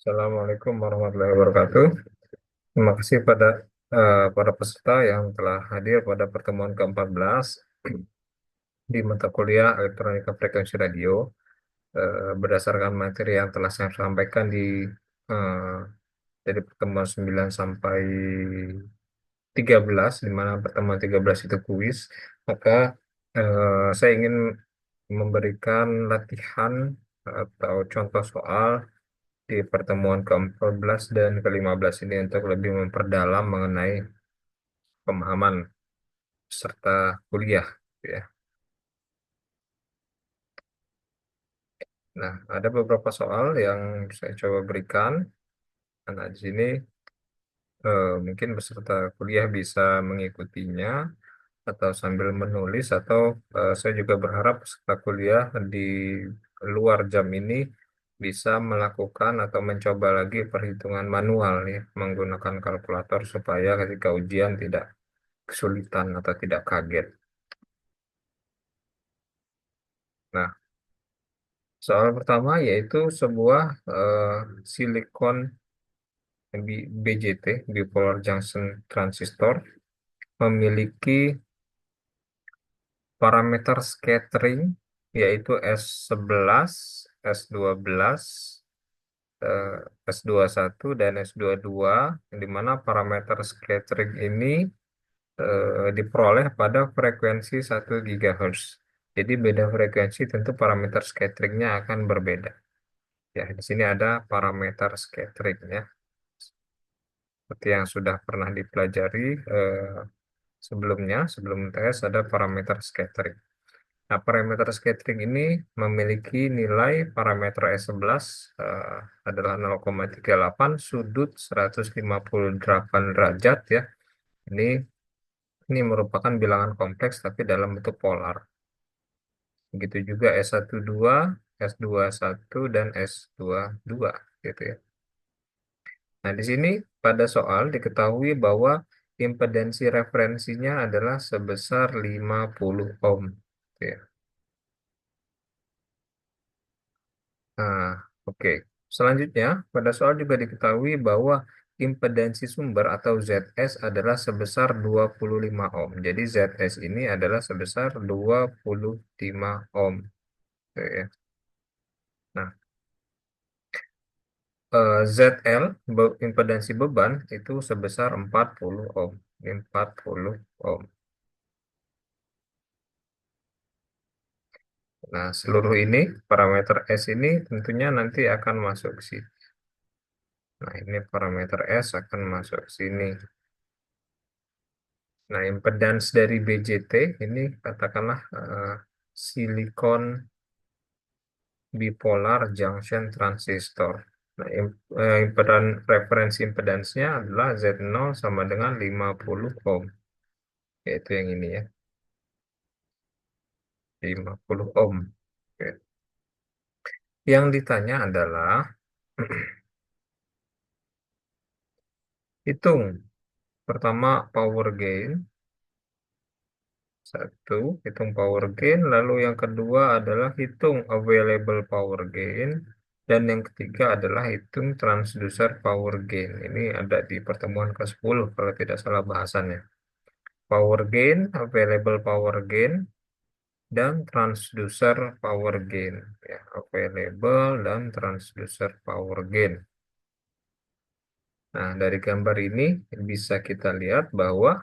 Assalamualaikum warahmatullahi wabarakatuh. Terima kasih pada para peserta yang telah hadir pada pertemuan ke-14 di mata kuliah Elektronika Frekuensi Radio. Berdasarkan materi yang telah saya sampaikan eh, dari pertemuan 9 sampai 13, di mana pertemuan 13 itu kuis, maka saya ingin memberikan latihan atau contoh soal di pertemuan ke-14 dan ke-15 ini untuk lebih memperdalam mengenai pemahaman peserta kuliah, ya. Nah, ada beberapa soal yang saya coba berikan. Nah, di sini mungkin peserta kuliah bisa mengikutinya atau sambil menulis, atau saya juga berharap peserta kuliah di luar jam ini bisa melakukan atau mencoba lagi perhitungan manual, ya, menggunakan kalkulator supaya ketika ujian tidak kesulitan atau tidak kaget. Nah, soal pertama yaitu sebuah silikon BJT, bipolar junction transistor, memiliki parameter scattering yaitu S11, S12, eh, S21, dan S22, di mana parameter scattering ini diperoleh pada frekuensi 1 GHz. Jadi beda frekuensi tentu parameter scatteringnya akan berbeda. Ya, di sini ada parameter scattering, ya. Seperti yang sudah pernah dipelajari sebelumnya, sebelum tes ada parameter scattering. Nah, parameter scattering ini memiliki nilai parameter S11 adalah 0,38, sudut 158 derajat, ya. Ini ini merupakan bilangan kompleks tapi dalam bentuk polar. Begitu juga S12, S21, dan S22, gitu, ya. Nah, di sini pada soal diketahui bahwa impedansi referensinya adalah sebesar 50 ohm. Gitu, ya. Nah, oke. Selanjutnya, pada soal juga diketahui bahwa impedansi sumber atau ZS adalah sebesar 25 ohm. Jadi ZS ini adalah sebesar 25 ohm. Gitu, ya. Nah, ZL, impedansi beban, itu sebesar 40 ohm. 40 ohm. Nah, seluruh ini, parameter S ini tentunya nanti akan masuk ke sini. Nah, ini parameter S akan masuk ke sini. Nah, impedans dari BJT ini katakanlah silikon bipolar junction transistor. Nah, referensi impedansnya adalah Z0 sama dengan 50 ohm. Yaitu yang ini, ya, 50 ohm. Oke. Yang ditanya adalah hitung pertama power gain, satu, hitung power gain, lalu yang kedua adalah hitung available power gain, dan yang ketiga adalah hitung transducer power gain. Ini ada di pertemuan ke-10 kalau tidak salah bahasannya. Power gain, available power gain, dan transducer power gain. Ya, available dan transducer power gain. Nah, dari gambar ini bisa kita lihat bahwa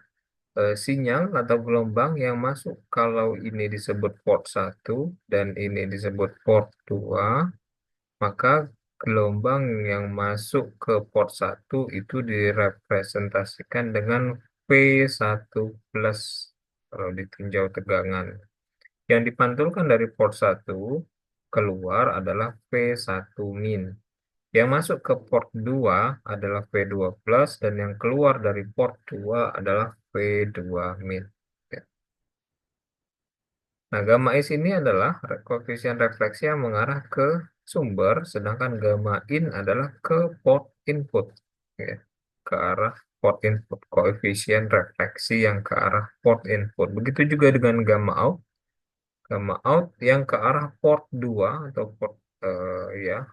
sinyal atau gelombang yang masuk kalau ini disebut port 1 dan ini disebut port 2, maka gelombang yang masuk ke port 1 itu direpresentasikan dengan V1 plus kalau ditinjau tegangan. Yang dipantulkan dari port 1 keluar adalah V1 min. Yang masuk ke port 2 adalah V2 plus, dan yang keluar dari port 2 adalah V2 min. Ya. Nah, gamma S ini adalah koefisien refleksi yang mengarah ke sumber, sedangkan gamma in adalah ke port input. Ya. Ke arah port input, koefisien refleksi yang ke arah port input. Begitu juga dengan gamma out. Gamma out yang ke arah port 2 atau port, ya,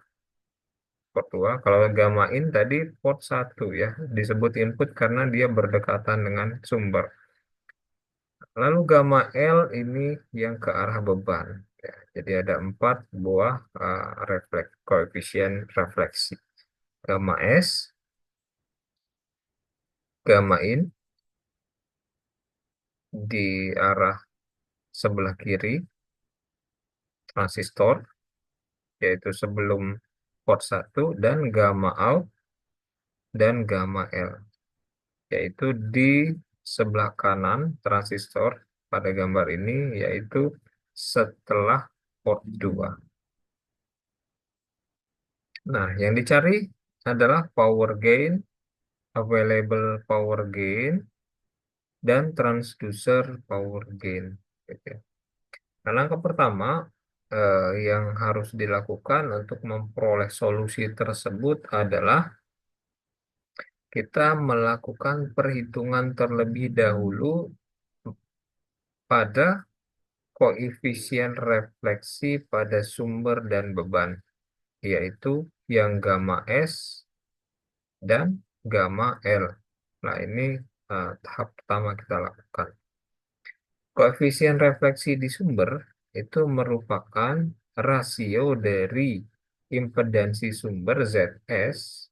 port 2. Kalau gamma in tadi port 1 ya, disebut input karena dia berdekatan dengan sumber. Lalu gamma L ini yang ke arah beban. Ya, jadi ada 4 buah koefisien refleksi. Gamma S, gamma in di arah sebelah kiri transistor, yaitu sebelum port 1, dan gamma out dan gamma L, yaitu di sebelah kanan transistor pada gambar ini, yaitu setelah port 2. Nah, yang dicari adalah power gain, available power gain, dan transducer power gain. Gitu. Nah, langkah pertama yang harus dilakukan untuk memperoleh solusi tersebut adalah kita melakukan perhitungan terlebih dahulu pada koefisien refleksi pada sumber dan beban, yaitu yang gamma S dan gamma L. Nah, ini tahap pertama kita lakukan. Koefisien refleksi di sumber itu merupakan rasio dari impedansi sumber ZS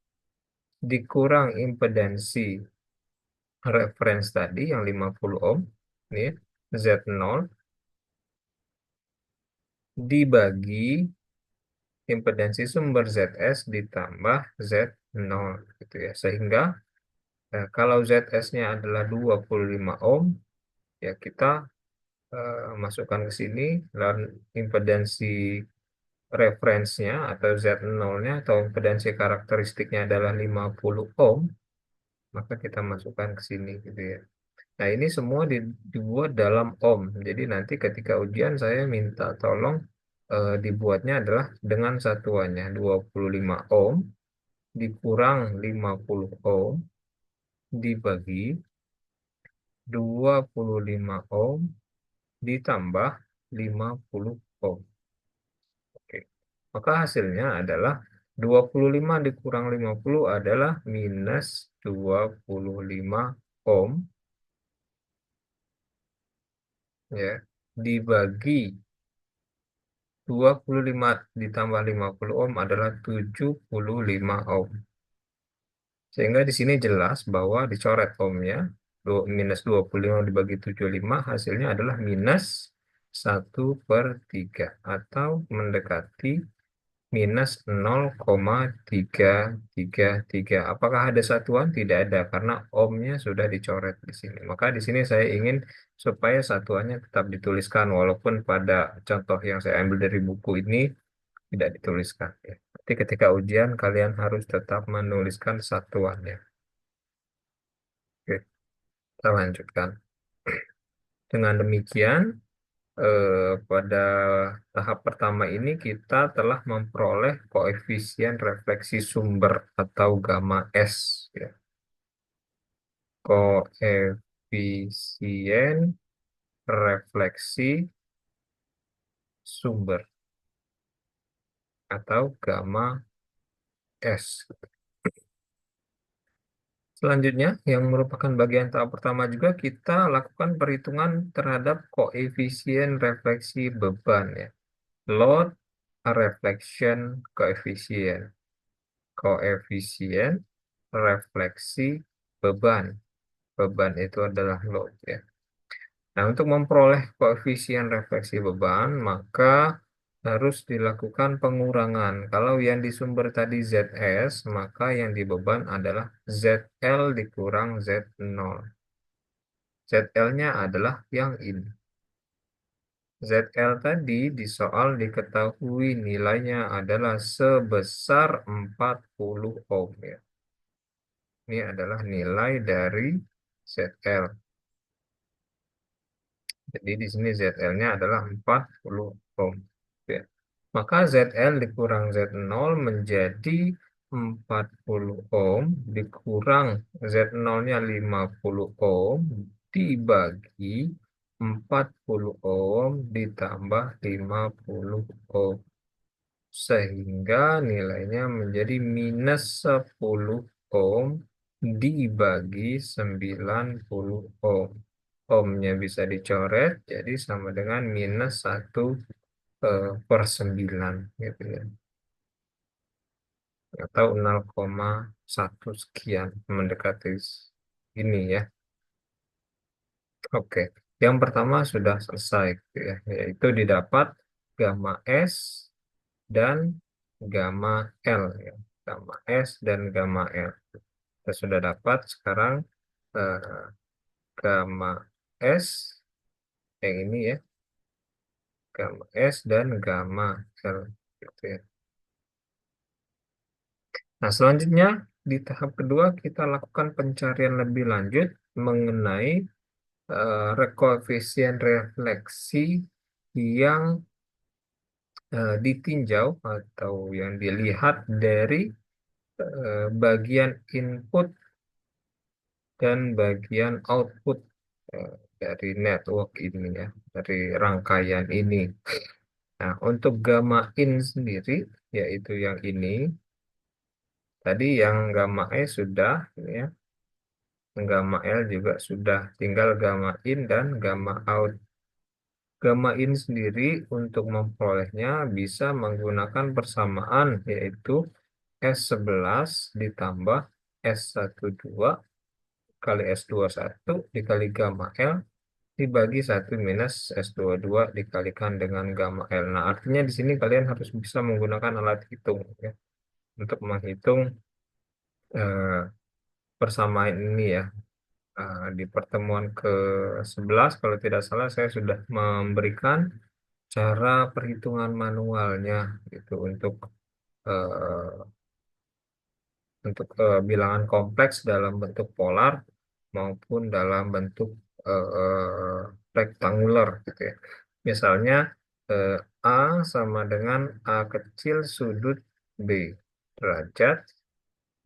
dikurang impedansi reference tadi yang 50 ohm, ini Z0 dibagi impedansi sumber ZS ditambah Z0 gitu ya. Sehingga kalau ZS-nya adalah 25 ohm, ya kita masukkan ke sini, dan impedansi referensinya atau Z0-nya atau impedansi karakteristiknya adalah 50 ohm, maka kita masukkan ke sini gitu ya. Nah, ini semua dibuat dalam ohm. Jadi nanti ketika ujian saya minta tolong dibuatnya adalah dengan satuannya 25 ohm dikurang 50 ohm dibagi 25 ohm ditambah 50 ohm. Oke. Maka hasilnya adalah 25 dikurang 50 adalah minus 25 ohm ya, dibagi 25 ditambah 50 ohm adalah 75 ohm. Sehingga di sini jelas bahwa dicoret ohmnya, minus 25 dibagi 75 hasilnya adalah minus 1/3 atau mendekati minus 0,333. Apakah ada satuan? Tidak ada, karena ohmnya sudah dicoret di sini. Maka di sini saya ingin supaya satuannya tetap dituliskan, walaupun pada contoh yang saya ambil dari buku ini tidak dituliskan. Ya. Tapi ketika ujian, kalian harus tetap menuliskan satuannya. Oke, kita lanjutkan. Dengan demikian, pada tahap pertama ini kita telah memperoleh koefisien refleksi sumber atau gamma S. Ya. Koefisien refleksi sumber atau gamma S. Selanjutnya, yang merupakan bagian tahap pertama juga, kita lakukan perhitungan terhadap koefisien refleksi beban ya. Load reflection coefficient. Koefisien refleksi beban. Beban itu adalah load ya. Nah, untuk memperoleh koefisien refleksi beban, maka harus dilakukan pengurangan. Kalau yang di sumber tadi ZS, maka yang di beban adalah ZL dikurang Z0. ZL-nya adalah yang ini. ZL tadi di soal diketahui nilainya adalah sebesar 40 ohm ya. Ini adalah nilai dari ZL. Jadi di sini ZL-nya adalah 40 ohm. Ya. Maka ZL dikurang Z0 menjadi 40 ohm dikurang Z0-nya 50 ohm dibagi 40 ohm ditambah 50 ohm. sehingga nilainya menjadi minus 10 ohm dibagi 90 ohm. Ohmnya bisa dicoret, jadi sama dengan minus 1/9 gitu ya. Atau 0,1 sekian mendekati ini ya. Oke, yang pertama sudah selesai gitu ya, yaitu didapat gamma S dan gamma L ya. Gamma S dan gamma L. Kita sudah dapat sekarang eh, gamma S yang ini ya, gamma S dan gamma L gitu ya. Nah, selanjutnya di tahap kedua kita lakukan pencarian lebih lanjut mengenai koefisien refleksi yang ditinjau atau yang dilihat dari bagian input dan bagian output dari network ini ya, dari rangkaian ini. Nah, untuk gamma in sendiri, yaitu yang ini, tadi yang gamma E sudah, ya, gamma L juga sudah, tinggal gamma in dan gamma out. Gamma in sendiri untuk memperolehnya bisa menggunakan persamaan, yaitu S11 ditambah S12 kali S21 dikali gamma L dibagi 1 minus S22 dikalikan dengan gamma L. Nah, artinya di sini kalian harus bisa menggunakan alat hitung ya, untuk menghitung eh, persamaan ini ya. Di pertemuan ke-11 kalau tidak salah saya sudah memberikan cara perhitungan manualnya gitu eh, bilangan kompleks dalam bentuk polar maupun dalam bentuk rektangular gitu ya. Misalnya eh, A sama dengan A kecil sudut B derajat,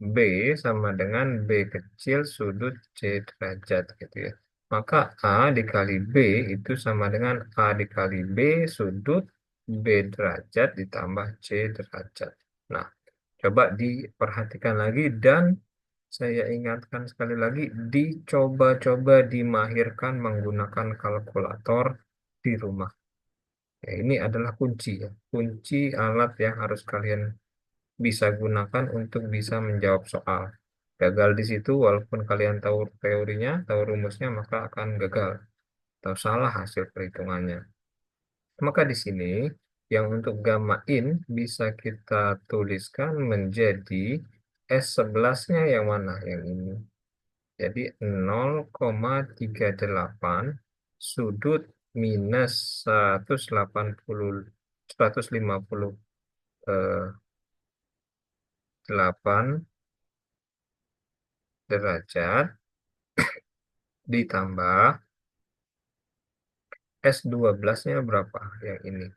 B sama dengan B kecil sudut C derajat gitu ya. Maka A dikali B itu sama dengan A dikali B sudut B derajat ditambah C derajat. Nah, coba diperhatikan lagi dan saya ingatkan sekali lagi, dicoba-coba dimahirkan menggunakan kalkulator di rumah. Ya, ini adalah kunci ya, kunci alat yang harus kalian bisa gunakan untuk bisa menjawab soal. Gagal di situ, walaupun kalian tahu teorinya, tahu rumusnya, maka akan gagal atau salah hasil perhitungannya. Maka di sini yang untuk gamma in bisa kita tuliskan menjadi S11-nya yang mana? Yang ini. Jadi 0,38 sudut minus 158 derajat ditambah S12-nya berapa? Yang ini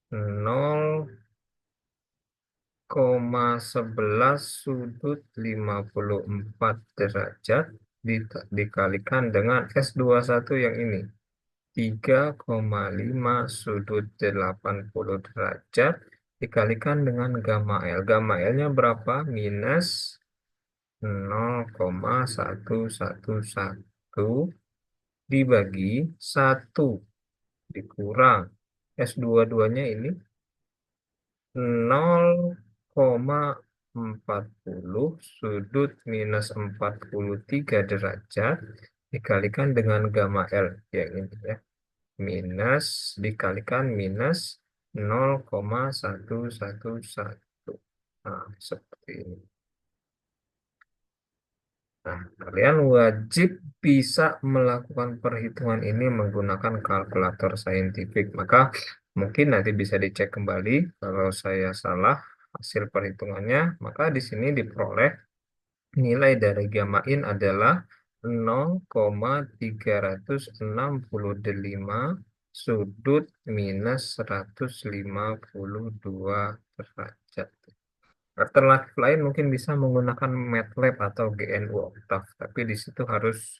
0,11 sudut 54 derajat dikalikan dengan S21 yang ini 3,5 sudut 80 derajat dikalikan dengan gamma L. Gamma L-nya berapa? Minus 0,111 dibagi 1 dikurang S22-nya ini 0,40 sudut minus 43 derajat dikalikan dengan gamma L yang ini ya. Minus dikalikan minus 0,111. Nah, seperti ini. Nah, kalian wajib bisa melakukan perhitungan ini menggunakan kalkulator saintifik. Maka mungkin nanti bisa dicek kembali kalau saya salah hasil perhitungannya. Maka di sini diperoleh nilai dari gamma in adalah 0,365 sudut minus 152 derajat. Alternatif lain mungkin bisa menggunakan MATLAB atau GNU Octave, tapi di situ harus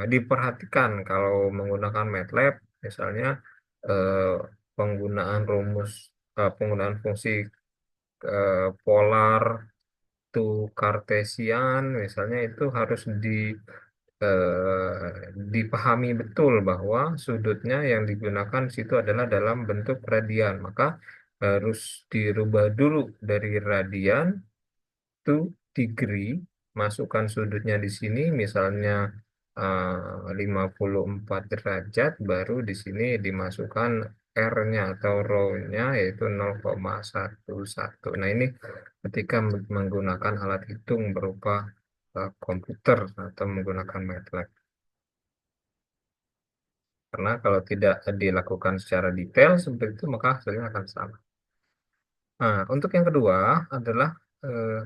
diperhatikan kalau menggunakan MATLAB, misalnya eh, penggunaan rumus penggunaan fungsi polar to kartesian misalnya itu harus dipahami betul bahwa sudutnya yang digunakan di situ adalah dalam bentuk radian. Maka harus dirubah dulu dari radian to degree, masukkan sudutnya di sini misalnya 54 derajat, baru di sini dimasukkan R-nya atau rho-nya yaitu 0,11. Nah, ini ketika menggunakan alat hitung berupa komputer atau menggunakan MATLAB. Karena kalau tidak dilakukan secara detail seperti itu, maka hasilnya akan salah. Nah, untuk yang kedua adalah eh,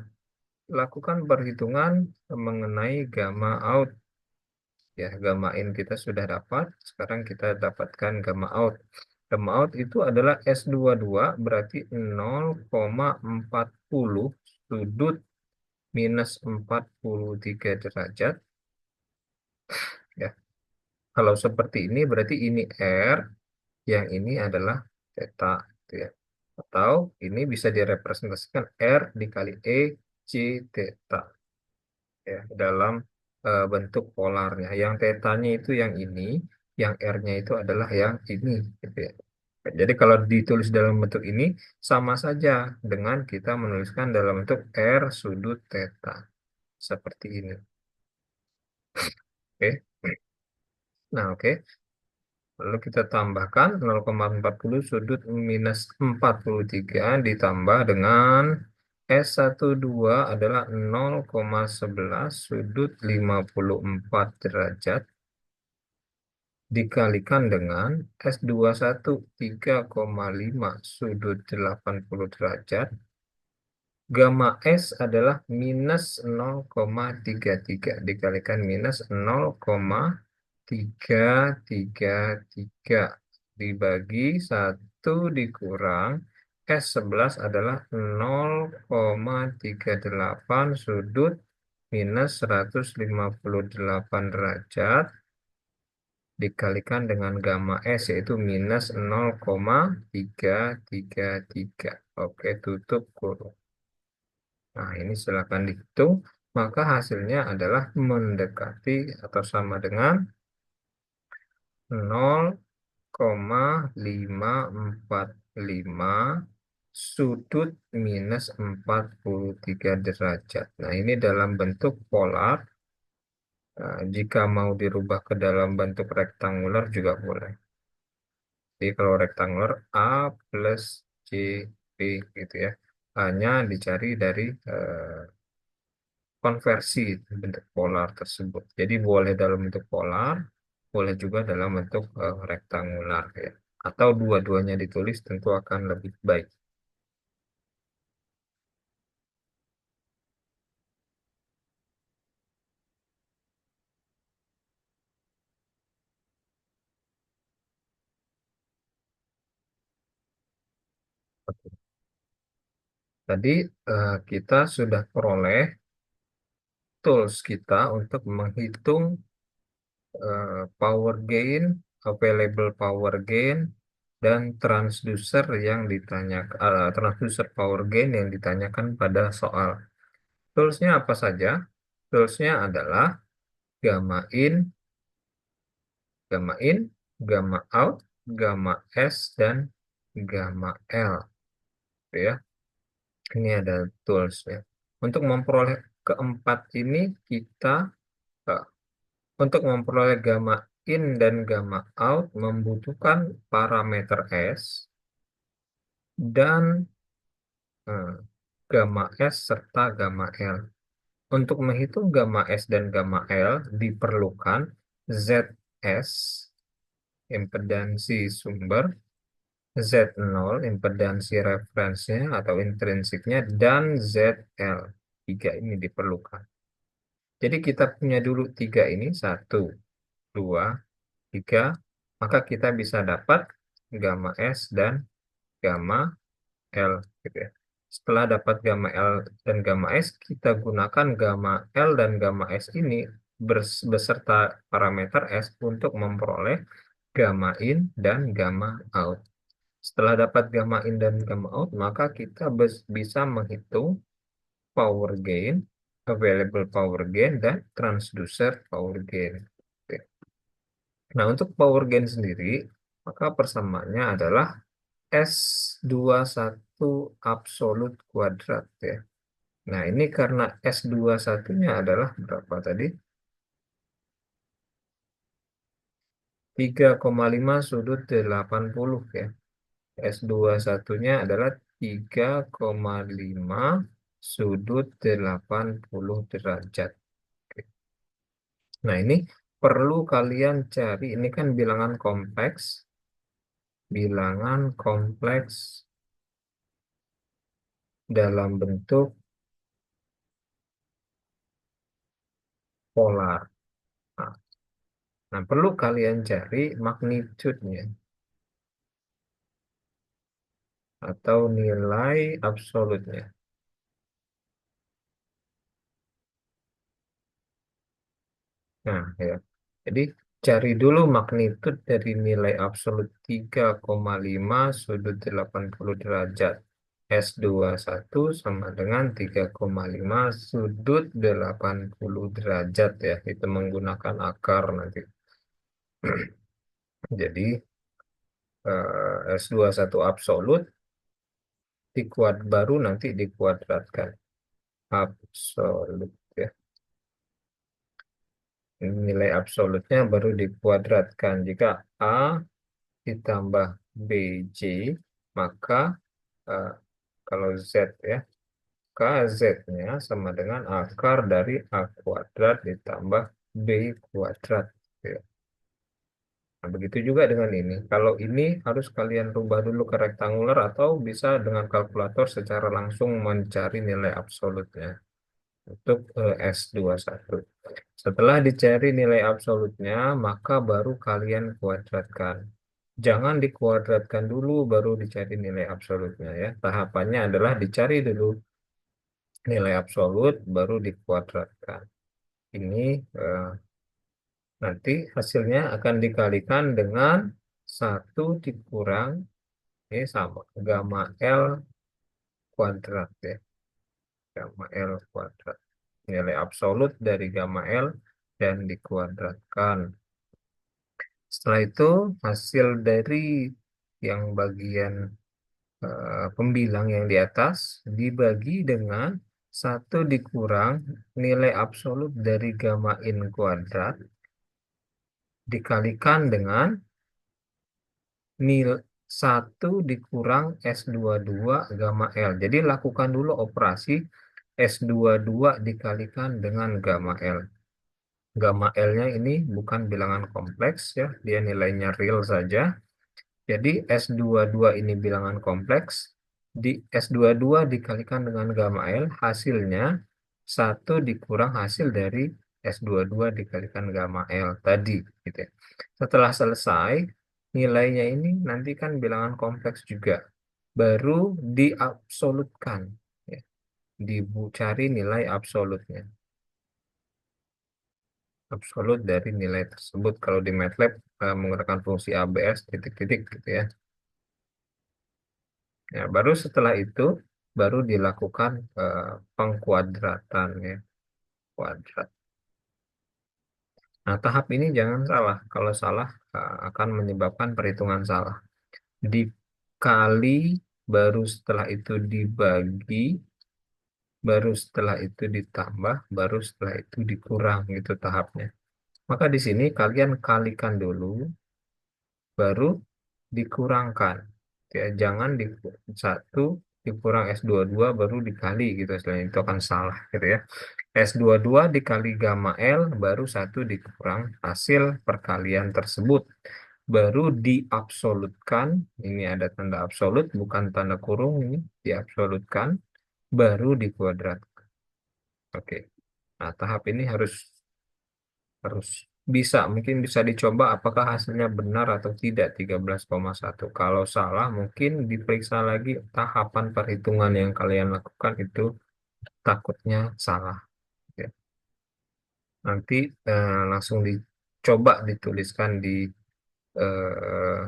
lakukan perhitungan mengenai gamma out. Ya, gamma in kita sudah dapat, sekarang kita dapatkan gamma out. Gamma out itu adalah S22 berarti 0,40 sudut minus 43 derajat. Ya, kalau seperti ini berarti ini R, yang ini adalah theta, gitu ya. Atau ini bisa direpresentasikan R dikali E C theta, ya, dalam bentuk polarnya. Yang tetanya itu yang ini, yang R-nya itu adalah yang ini, gitu ya. Jadi kalau ditulis dalam bentuk ini sama saja dengan kita menuliskan dalam bentuk R sudut theta seperti ini. Oke. Nah, oke. Lalu kita tambahkan 0,40 sudut minus 43 ditambah dengan S12 adalah 0,11 sudut 54 derajat dikalikan dengan S21 3,5 sudut 80 derajat. Gamma S adalah minus 0,33 dikalikan minus 0,333 dibagi 1 dikurang S11 adalah 0,38 sudut minus 158 derajat dikalikan dengan gamma S yaitu minus 0,333. Oke, tutup kurung. Nah, ini silakan dihitung. Maka hasilnya adalah mendekati atau sama dengan 0,545 sudut minus 43 derajat. Nah, ini dalam bentuk polar. Jika mau dirubah ke dalam bentuk rektangular juga boleh. Jadi kalau rektangular A plus C B gitu ya. Hanya dicari dari konversi bentuk polar tersebut. Jadi boleh dalam bentuk polar, boleh juga dalam bentuk rektangular ya. Atau dua-duanya ditulis tentu akan lebih baik. Tadi kita sudah peroleh tools kita untuk menghitung power gain, available power gain, dan transducer yang ditanyakan, transducer power gain yang ditanyakan pada soal. Toolsnya apa saja? Toolsnya adalah gamma in, gamma in, gamma out, gamma S, dan gamma L. Gitu ya. Ini ada toolsnya. Untuk memperoleh keempat ini kita eh, untuk memperoleh gamma in dan gamma out membutuhkan parameter S dan eh, gamma S serta gamma L. Untuk menghitung gamma S dan gamma L diperlukan ZS, impedansi sumber, Z0, impedansi referensinya atau intrinsiknya, dan ZL. Tiga ini diperlukan. Jadi kita punya dulu tiga ini, satu, dua, tiga, maka kita bisa dapat gamma S dan gamma L, gitu ya. Setelah dapat gamma L dan gamma S, kita gunakan gamma L dan gamma S ini beserta parameter S untuk memperoleh gamma in dan gamma out. Setelah dapat gamma in dan gamma out, maka kita bisa menghitung power gain, available power gain, dan transducer power gain. Oke. Nah, untuk power gain sendiri, maka persamaannya adalah S21 absolut kuadrat ya. Nah, ini karena S21-nya adalah berapa tadi? 3,5 sudut 80 ya. S21-nya adalah 3,5 sudut 80 derajat. Oke. Nah, ini perlu kalian cari. Ini kan bilangan kompleks. Bilangan kompleks dalam bentuk polar. Nah, perlu kalian cari magnitude-nya atau nilai absolutnya. Nah, ya. Jadi cari dulu magnitud dari nilai absolut 3,5 sudut 80 derajat. S21 sama dengan 3,5 sudut 80 derajat ya. Itu menggunakan akar nanti. Jadi S21 absolut baru nanti dikuadratkan. Absolut ya. Nilai absolutnya baru dikuadratkan. Jika A ditambah BJ, maka eh, kalau Z ya, KZ-nya sama dengan akar dari A kuadrat ditambah B kuadrat. Ya. Nah, begitu juga dengan ini. Kalau ini harus kalian rubah dulu ke rektanguler atau bisa dengan kalkulator secara langsung mencari nilai absolutnya untuk S21. Setelah dicari nilai absolutnya, maka baru kalian kuadratkan. Jangan dikuadratkan dulu, baru dicari nilai absolutnya ya. Tahapannya adalah dicari dulu nilai absolut, baru dikuadratkan. Ini eh, nanti hasilnya akan dikalikan dengan 1 dikurang, ini sama, gamma L kuadrat ya. Gamma L kuadrat. Nilai absolut dari gamma L dan dikuadratkan. Setelah itu hasil dari yang bagian pembilang yang di atas dibagi dengan 1 dikurang nilai absolut dari gamma in kuadrat dikalikan dengan 1 dikurang S22 gamma L. Jadi lakukan dulu operasi S22 dikalikan dengan gamma L. Gamma L-nya ini bukan bilangan kompleks ya, dia nilainya real saja. Jadi S22 ini bilangan kompleks, di S22 dikalikan dengan gamma L, hasilnya 1 dikurang hasil dari S22 dikalikan gamma L tadi. Gitu ya. Setelah selesai, nilainya ini nanti kan bilangan kompleks juga. Baru diabsolutkan. Ya. Dicari nilai absolutnya. Absolut dari nilai tersebut. Kalau di MATLAB menggunakan fungsi ABS titik-titik gitu ya. Ya, baru setelah itu baru dilakukan pengkuadratan ya, kuadrat. Nah, tahap ini jangan salah. Kalau salah akan menyebabkan perhitungan salah. Dikali, baru setelah itu dibagi, baru setelah itu ditambah, baru setelah itu dikurang gitu tahapnya. Maka di sini kalian kalikan dulu, baru dikurangkan. Ya, jangan 1 dikurang S22 baru dikali gitu. Selain itu akan salah gitu ya. S22 dikali gamma L baru 1 dikurang hasil perkalian tersebut. Baru diabsolutkan. Ini ada tanda absolut, bukan tanda kurung ini. Diabsolutkan. Baru dikuadrat. Oke. Nah, tahap ini harus mungkin bisa dicoba apakah hasilnya benar atau tidak 13,1. Kalau salah mungkin diperiksa lagi tahapan perhitungan yang kalian lakukan itu takutnya salah ya. Nanti langsung dicoba dituliskan di eh,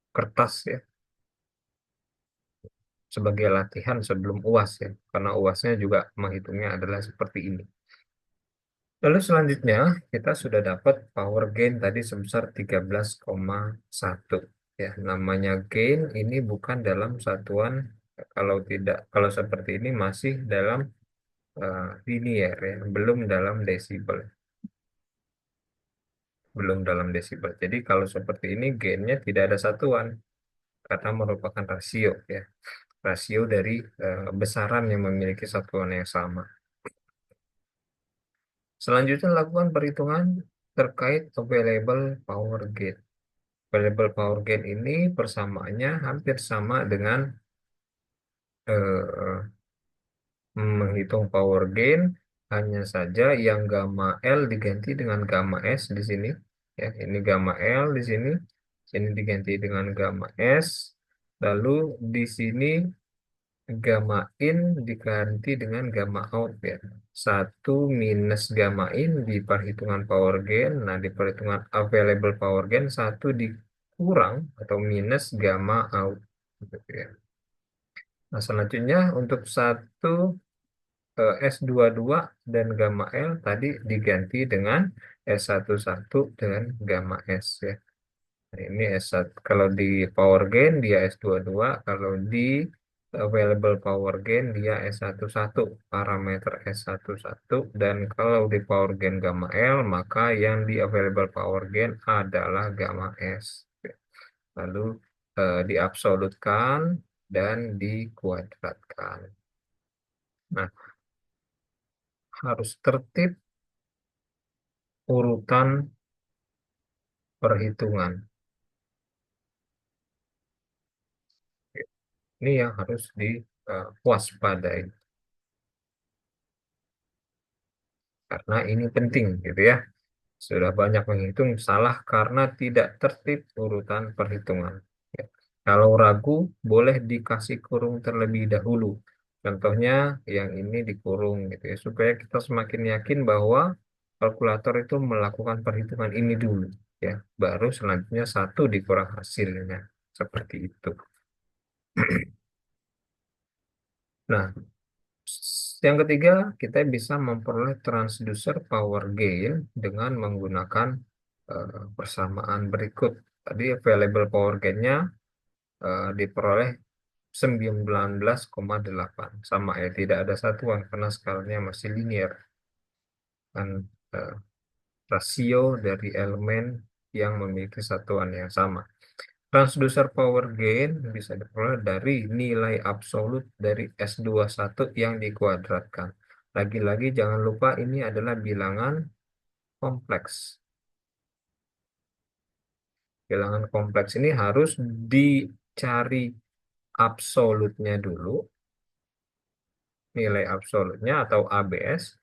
kertas ya, sebagai latihan sebelum UAS ya, karena UASnya juga menghitungnya adalah seperti ini. Lalu selanjutnya kita sudah dapat power gain tadi sebesar 13,1 ya. Namanya gain ini bukan dalam satuan, kalau seperti ini masih dalam linear ya, belum dalam desibel. Jadi kalau seperti ini gainnya tidak ada satuan karena merupakan rasio ya. Rasio dari besaran yang memiliki satuan yang sama. Selanjutnya lakukan perhitungan terkait available power gain. Available power gain ini persamaannya hampir sama dengan eh, menghitung power gain, hanya saja yang gamma L diganti dengan gamma S di sini. Ya, ini gamma L di sini, sini diganti dengan gamma S. Lalu di sini gamma in diganti dengan gamma out ya. Satu minus gamma in di perhitungan power gain. Nah, di perhitungan available power gain satu dikurang atau minus gamma out. Gitu ya. Nah, selanjutnya untuk satu S22 dan gamma L tadi diganti dengan S11 dengan gamma S ya. Nah, ini S1, kalau di power gain dia S22, kalau di available power gain dia S11, parameter S11, dan kalau di power gain gamma L maka yang di available power gain adalah gamma S. Lalu diabsolutkan dan dikuadratkan. Nah, harus tertib urutan perhitungan. Ini yang harus diwaspadai karena ini penting gitu ya. Sudah banyak menghitung salah karena tidak tertib urutan perhitungan. Ya. Kalau ragu boleh dikasih kurung terlebih dahulu. Contohnya yang ini dikurung gitu ya supaya kita semakin yakin bahwa kalkulator itu melakukan perhitungan ini dulu ya. Baru selanjutnya satu dikurang hasilnya. Seperti itu. Nah, yang ketiga, kita bisa memperoleh transducer power gain dengan menggunakan persamaan berikut. Tadi available power gain-nya diperoleh 19,8. Sama ya, tidak ada satuan karena skalanya masih linear. Dan eh, rasio dari elemen yang memiliki satuan yang sama. Transducer power gain bisa diperoleh dari nilai absolut dari S21 yang dikuadratkan. Lagi-lagi jangan lupa ini adalah bilangan kompleks. Bilangan kompleks ini harus dicari absolutnya dulu, nilai absolutnya atau ABS,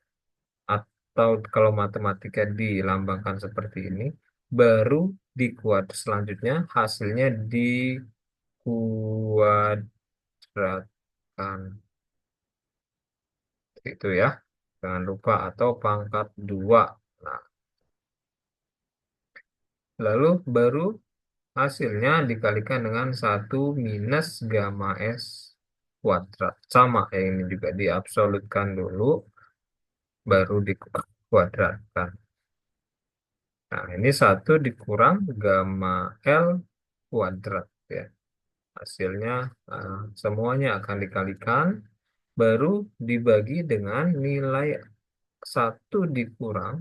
atau kalau matematika dilambangkan seperti ini, baru selanjutnya hasilnya dikuadratkan. Itu ya. Jangan lupa atau pangkat 2. Nah, lalu baru hasilnya dikalikan dengan 1 minus gamma S kuadrat. Sama ya, ini juga diabsolutkan dulu, baru dikuadratkan. Nah, ini 1 dikurang gamma L kuadrat ya. Hasilnya semuanya akan dikalikan, baru dibagi dengan nilai 1 dikurang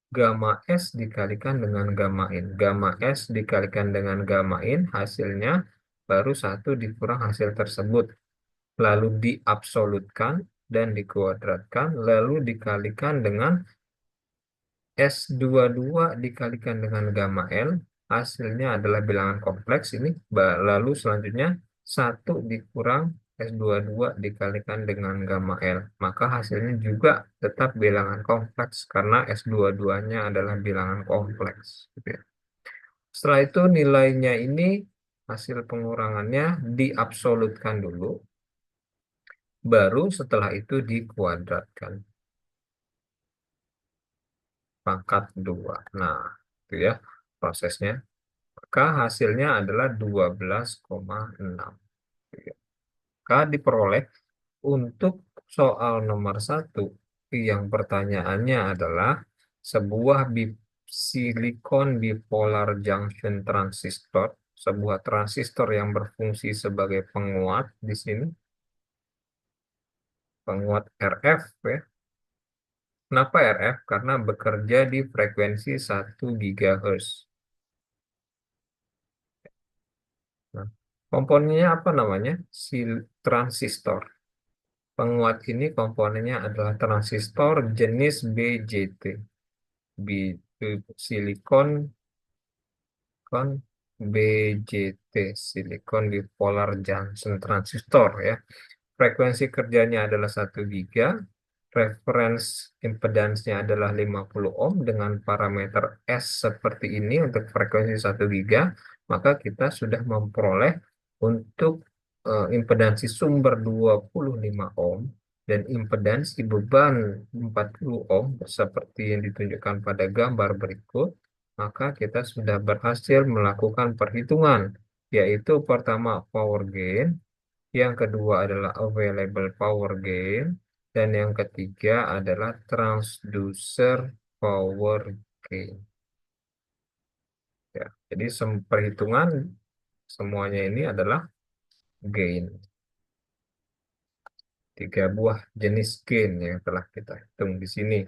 gamma S dikalikan dengan gamma in. Gamma S dikalikan dengan gamma in, hasilnya baru 1 dikurang hasil tersebut. Lalu diabsolutkan dan dikuadratkan, lalu dikalikan dengan S22 dikalikan dengan gamma L, hasilnya adalah bilangan kompleks ini. Lalu selanjutnya 1 dikurang S22 dikalikan dengan gamma L. Maka hasilnya juga tetap bilangan kompleks karena S22-nya adalah bilangan kompleks. Gitu ya. Setelah itu nilainya ini hasil pengurangannya diabsolutkan dulu, baru setelah itu dikuadratkan. Pangkat 2. Nah, itu ya prosesnya. Maka hasilnya adalah 12,6. Maka diperoleh untuk soal nomor satu, yang pertanyaannya adalah sebuah silikon bipolar junction transistor, sebuah transistor yang berfungsi sebagai penguat di sini, penguat RF ya. Kenapa RF? Karena bekerja di frekuensi 1 GHz. Nah, komponennya apa namanya? Transistor. Penguat ini komponennya adalah transistor jenis BJT. Silikon kon BJT, silikon bipolar junction transistor ya. Frekuensi kerjanya adalah 1 giga. Reference impedansnya adalah 50 ohm dengan parameter S seperti ini untuk frekuensi 1 giga. Maka kita sudah memperoleh untuk impedansi sumber 25 ohm dan impedansi beban 40 ohm seperti yang ditunjukkan pada gambar berikut. Maka kita sudah berhasil melakukan perhitungan, yaitu pertama power gain, yang kedua adalah available power gain, dan yang ketiga adalah transducer power gain. Ya, jadi perhitungan semuanya ini adalah gain. 3 buah jenis gain yang telah kita hitung di sini.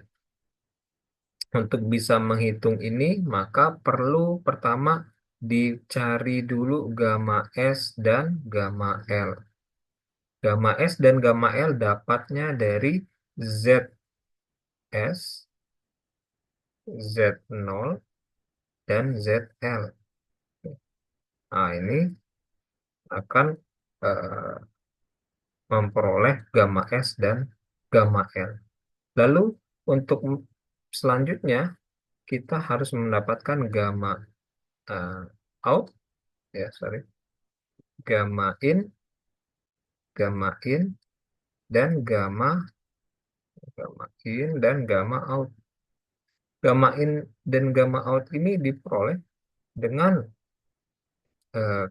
Untuk bisa menghitung ini, maka perlu pertama dicari dulu gamma S dan gamma L. Gamma S dan gamma L dapatnya dari ZS, Z0, dan ZL. Nah, ini akan eh, memperoleh gamma S dan gamma L. Lalu untuk selanjutnya kita harus mendapatkan gamma eh, out, ya sorry, gamma in dan gamma in dan gamma out. Gamma in dan gamma out ini diperoleh dengan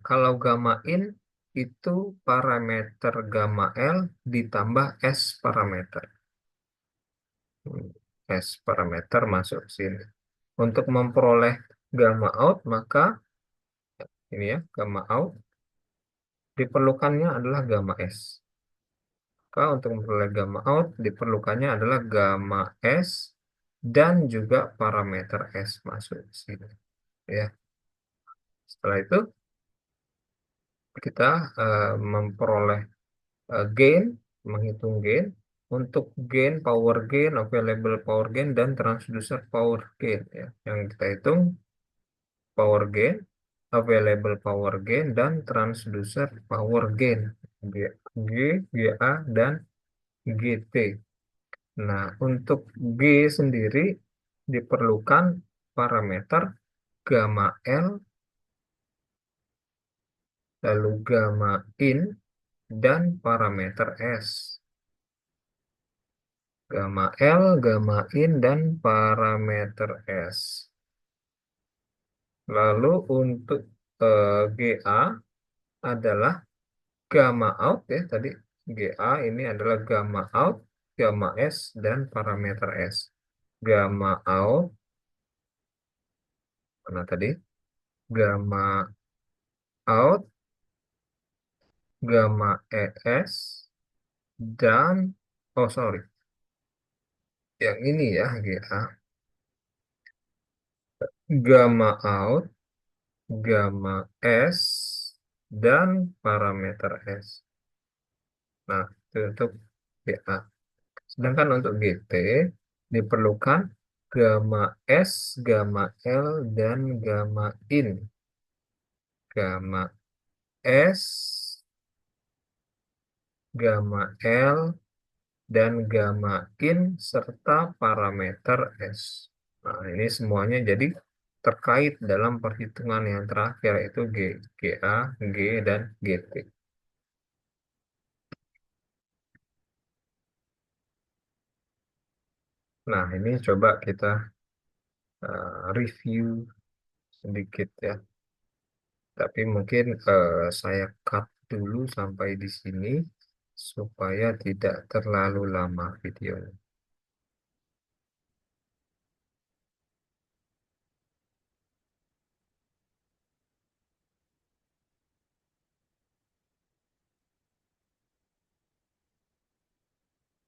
kalau gamma in itu parameter gamma L ditambah S parameter. S parameter masuk sini. Untuk memperoleh gamma out, maka ini ya, gamma out diperlukannya adalah gamma S. Maka untuk memperoleh gamma out diperlukannya adalah gamma S dan juga parameter S masuk sini. Ya, setelah itu kita memperoleh gain, menghitung gain. Untuk gain, power gain, available power gain, dan transducer power gain ya. Yang kita hitung power gain, available power gain, dan transducer power gain. G, GA, dan GT. Nah, untuk G sendiri diperlukan parameter gamma L, lalu gamma in, dan parameter S. Gamma L, gamma in, dan parameter S. Lalu untuk GA adalah gamma out ya tadi. GA ini adalah gamma out, gamma S, dan parameter S. Gamma out, mana tadi? Gamma out, gamma ES, dan, oh sorry, yang ini ya GA. Gamma out, gamma S, dan parameter S. Nah, itu untuk GA. Sedangkan untuk GT diperlukan gamma S, gamma L, dan gamma in. Gamma S, gamma L, dan gamma in, serta parameter S. Nah, ini semuanya jadi terkait dalam perhitungan yang terakhir, yaitu GA, G, dan GT. Nah, ini coba kita review sedikit ya. Tapi mungkin saya cut dulu sampai di sini. supaya tidak terlalu lama videonya.